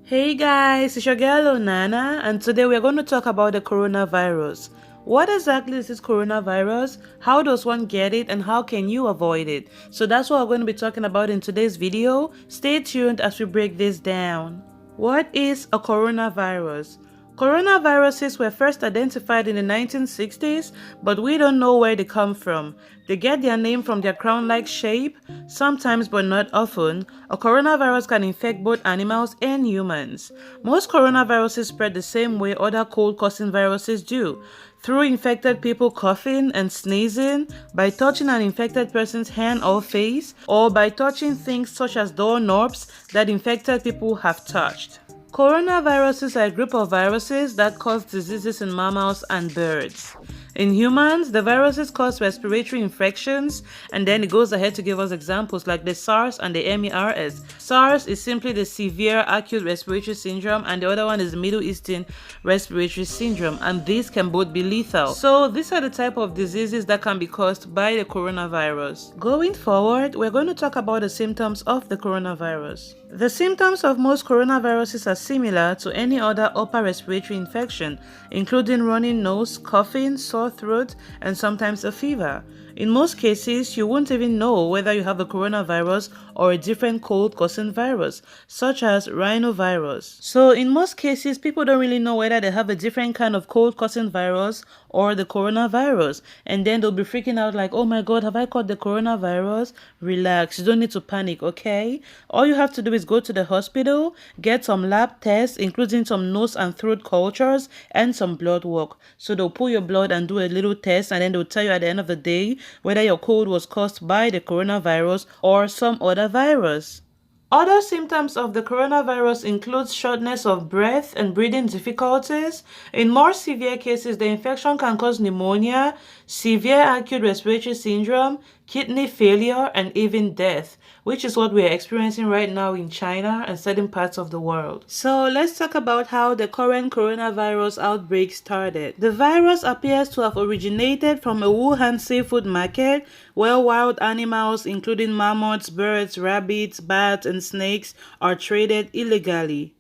Hey guys, it's your girl Onana, and today we're going to talk about the coronavirus. What exactly is this coronavirus? How does one get it, and how can you avoid it? So that's what we're going to be talking about in today's video. Stay tuned as we break this down. What is a coronavirus? Coronaviruses were first identified in the 1960s, but we don't know where they come from. They get their name from their crown-like shape. Sometimes, but not often, a coronavirus can infect both animals and humans. Most coronaviruses spread the same way other cold-causing viruses do, through infected people coughing and sneezing, by touching an infected person's hand or face, or by touching things such as doorknobs that infected people have touched. Coronaviruses are a group of viruses that cause diseases in mammals and birds. In humans, the viruses cause respiratory infections, and then it goes ahead to give us examples like the SARS and the MERS. SARS is simply the severe acute respiratory syndrome, and the other one is the Middle Eastern respiratory syndrome, and these can both be lethal. So these are the type of diseases that can be caused by the coronavirus. Going forward, we're going to talk about the symptoms of the coronavirus. The symptoms of most coronaviruses are similar to any other upper respiratory infection, including running nose, coughing, sore throat, and sometimes a fever. In most cases, you won't even know whether you have a coronavirus or a different cold-causing virus, such as rhinovirus. So in most cases, people don't really know whether they have a different kind of cold-causing virus or the coronavirus, and then they'll be freaking out like, oh my god, have I caught the coronavirus? Relax, you don't need to panic, okay? All you have to do is go to the hospital, get some lab tests, including some nose and throat cultures and some blood work. So they'll pull your blood and do a little test, and then they'll tell you at the end of the day whether your cold was caused by the coronavirus or some other virus. Other symptoms of the coronavirus include shortness of breath and breathing difficulties. In more severe cases, the infection can cause pneumonia, severe acute respiratory syndrome, kidney failure, and even death, which is what we are experiencing right now in China and certain parts of the world. So let's talk about how the current coronavirus outbreak started. The virus appears to have originated from a Wuhan seafood market where wild animals, including mammoths, birds, rabbits, bats, and snakes, are traded illegally.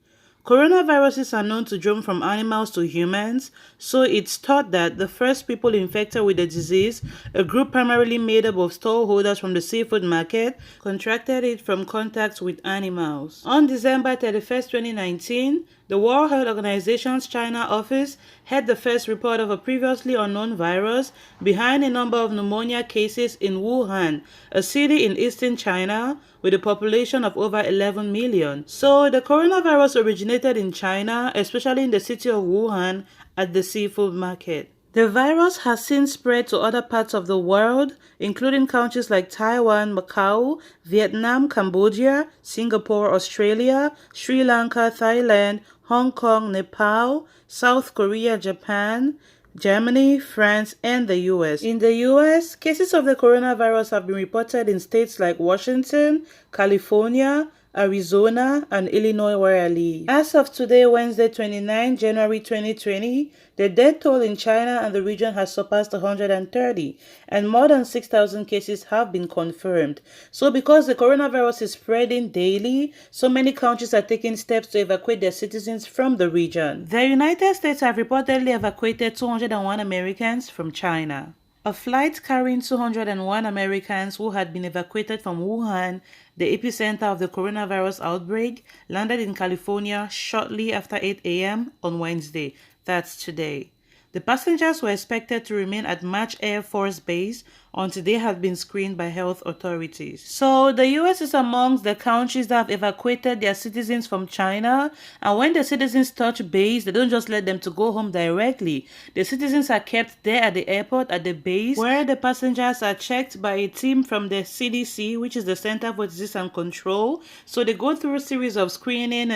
Coronaviruses are known to jump from animals to humans, so it's thought that the first people infected with the disease, a group primarily made up of stallholders from the seafood market, contracted it from contact with animals. On December 31st, 2019, the World Health Organization's China office had the first report of a previously unknown virus behind a number of pneumonia cases in Wuhan, a city in eastern China with a population of over 11 million. So the coronavirus originated in China, especially in the city of Wuhan at the seafood market. The virus has since spread to other parts of the world, including countries like Taiwan, Macau, Vietnam, Cambodia, Singapore, Australia, Sri Lanka, Thailand, Hong Kong, Nepal, South Korea, Japan, Germany, France, and the US. In the US, cases of the coronavirus have been reported in states like Washington, California, Arizona, and Illinois, where I live. As of today, Wednesday, 29 January 2020, the death toll in China and the region has surpassed 130, and more than 6,000 cases have been confirmed. So because the coronavirus is spreading daily, so many countries are taking steps to evacuate their citizens from the region. The United States have reportedly evacuated 201 Americans from China. A flight carrying 201 Americans who had been evacuated from Wuhan, the epicenter of the coronavirus outbreak, landed in California shortly after 8 a.m. on Wednesday. That's today. The passengers were expected to remain at Mach Air Force Base until they had been screened by health authorities. So the US is amongst the countries that have evacuated their citizens from China, and when the citizens touch base, they don't just let them to go home directly. The citizens are kept there at the airport at the base, where the passengers are checked by a team from the CDC, which is the Center for Disease and Control. So they go through a series of screening.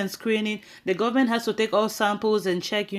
The government has to take all samples and check,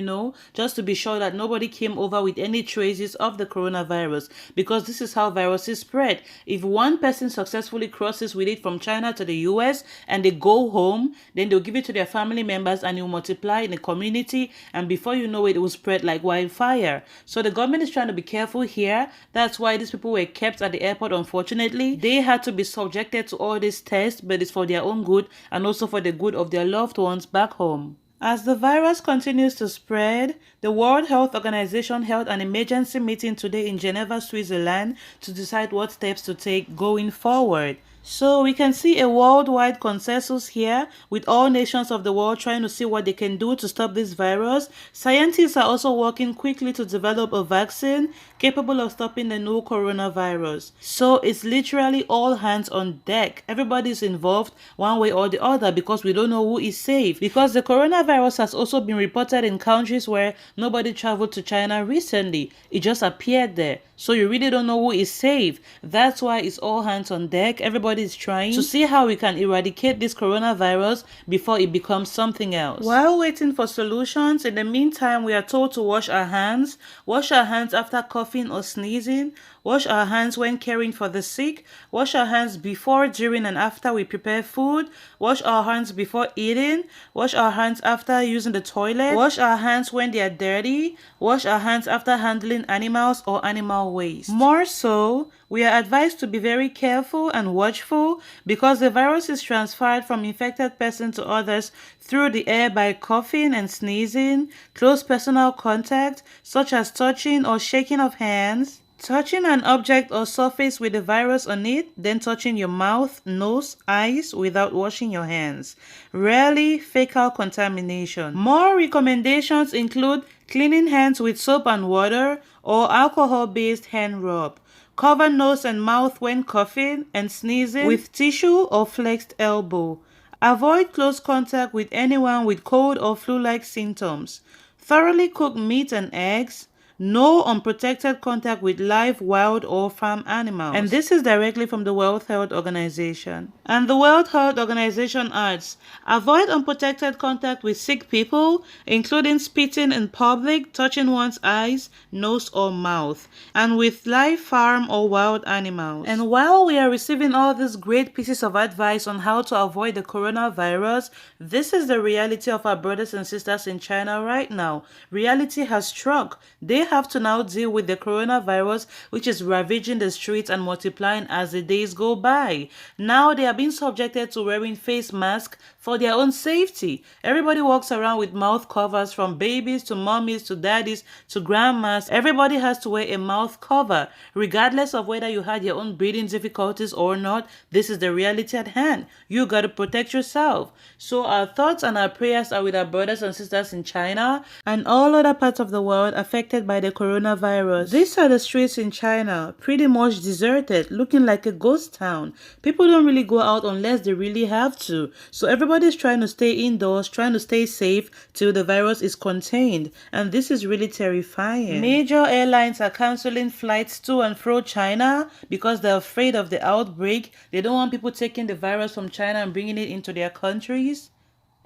just to be sure that nobody came over with any traces of the coronavirus, because this is how how viruses spread. If one person successfully crosses with it from China to the US and they go home, then they'll give it to their family members and it will multiply in the community, and before you know it, it will spread like wildfire. So the government is trying to be careful here. That's why these people were kept at the airport. Unfortunately, they had to be subjected to all these tests, but it's for their own good and also for the good of their loved ones back home. As the virus continues to spread, the World Health Organization held an emergency meeting today in Geneva, Switzerland to decide what steps to take going forward. So we can see a worldwide consensus here with all nations of the world trying to see what they can do to stop this virus. Scientists are also working quickly to develop a vaccine capable of stopping the new coronavirus. So it's literally all hands on deck. Everybody's involved one way or the other because we don't know who is safe. Because the coronavirus has also been reported in countries where nobody traveled to China recently. It just appeared there. So you really don't know who is safe. That's why it's all hands on deck. Everybody is trying to see how we can eradicate this coronavirus before it becomes something else. While waiting for solutions, in the meantime, we are told to wash our hands. Wash our hands after coughing or sneezing. Wash our hands when caring for the sick. Wash our hands before, during, and after we prepare food. Wash our hands before eating. Wash our hands after using the toilet. Wash our hands when they are dirty. Wash our hands after handling animals or animal waste. More so, we are advised to be very careful and watchful because the virus is transferred from infected person to others through the air by coughing and sneezing, close personal contact, such as touching or shaking of hands, touching an object or surface with the virus on it, then touching your mouth, nose, eyes without washing your hands. Rarely fecal contamination. More recommendations include cleaning hands with soap and water or alcohol-based hand rub. Cover nose and mouth when coughing and sneezing with tissue or flexed elbow. Avoid close contact with anyone with cold or flu-like symptoms. Thoroughly cook meat and eggs. No unprotected contact with live, wild, or farm animals. And this is directly from the World Health Organization. And the World Health Organization adds, avoid unprotected contact with sick people, including spitting in public, touching one's eyes, nose, or mouth, and with live, farm, or wild animals. And while we are receiving all these great pieces of advice on how to avoid the coronavirus, this is the reality of our brothers and sisters in China right now. Reality has struck. They have to now deal with the coronavirus, which is ravaging the streets and multiplying as the days go by. Now they are being subjected to wearing face masks for their own safety. Everybody walks around with mouth covers, from babies to mommies to daddies to grandmas. Everybody has to wear a mouth cover, regardless of whether you had your own breathing difficulties or not. This is the reality at hand. You got to protect yourself. So our thoughts and our prayers are with our brothers and sisters in China and all other parts of the world affected by the coronavirus. These are the streets in China, pretty much deserted, looking like a ghost town. People don't really go out unless they really have to. So everybody's trying to stay indoors, trying to stay safe till the virus is contained. And this is really terrifying. Major airlines are canceling flights to and fro China because they're afraid of the outbreak. They don't want people taking the virus from China and bringing it into their countries,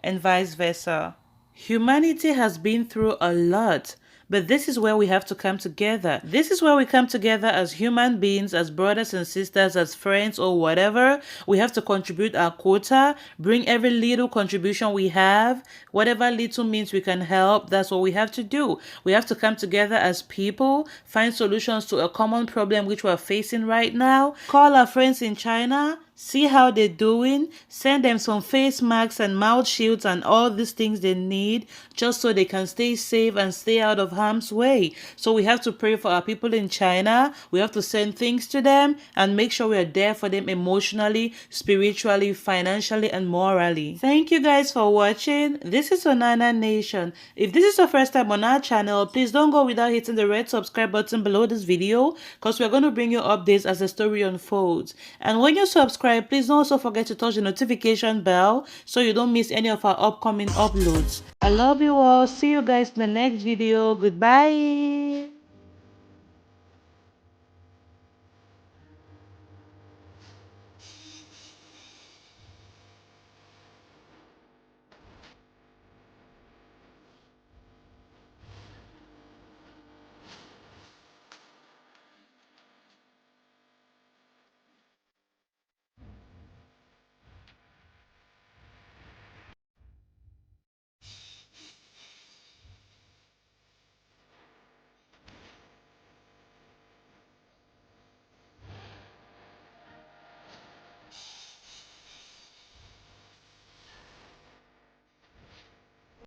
and vice versa. Humanity has been through a lot. But this is where we have to come together. This is where we come together as human beings, as brothers and sisters, as friends or whatever. We have to contribute our quota, bring every little contribution we have, whatever little means we can help. That's what we have to do. We have to come together as people, find solutions to a common problem which we're facing right now. Call our friends in China, see how they're doing, send them some face masks and mouth shields and all these things they need just so they can stay safe and stay out of harm's way. So we have to pray for our people in China. We have to send things to them and make sure we are there for them emotionally, spiritually, financially, and morally. Thank you guys for watching. This is Onana Nation. If this is your first time on our channel, please don't go without hitting the red subscribe button below this video because we're going to bring you updates as the story unfolds. And when you subscribe, please don't also forget to touch the notification bell so you don't miss any of our upcoming uploads. I love you all. See you guys in the next video. Goodbye.